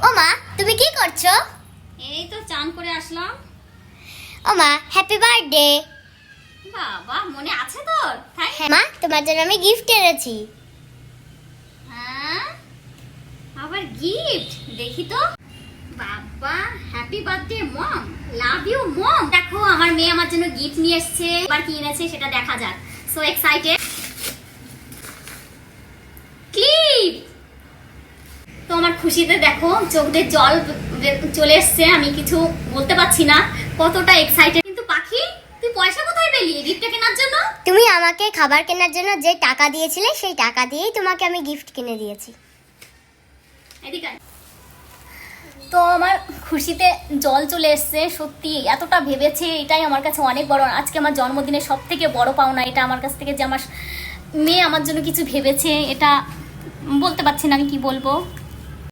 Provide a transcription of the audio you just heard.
ও মা, তুমি কি করছো? এই তো চান করে আসলাম। ও মা, হ্যাপি বার্থডে। বাবা, মনে আছে তোর? হ্যাঁ মা, তোমার জন্য আমি গিফট এনেছি। হ্যাঁ, আবার গিফট দেখি তো। বাবা, happy birthday mom, love you mom. দেখো আমার মেয়ে আমার জন্য গিফট নিয়ে এসেছে। এবার কি এনেছে সেটা দেখা যাক। So excited. ক্লিপ। তো আমার খুশিতে দেখো চোখ দিয়ে জল চলে এসছে। আমি কিছু বলতে পারছি না, কতটা এক্সাইটেড। কিন্তু পাখি, তুই পয়সা কোথায় পেলি গিফটটা কেনার জন্য? তুমি আমাকে খাবার কেনার জন্য যে টাকা দিয়েছিলে সেই টাকা দিয়েই তোমাকে আমি গিফট কিনে দিয়েছি। এদিকে আয়। তো আমার খুশিতে জল চলে এসছে। সত্যি এতটা ভেবেছে, এটাই আমার কাছে অনেক বড়। আজকে আমার জন্মদিনের সব থেকে বড় পাওনা এটা আমার কাছ থেকে, যে আমার মেয়ে আমার জন্য কিছু ভেবেছে। এটা বলতে পারছি না আমি কি বলবো।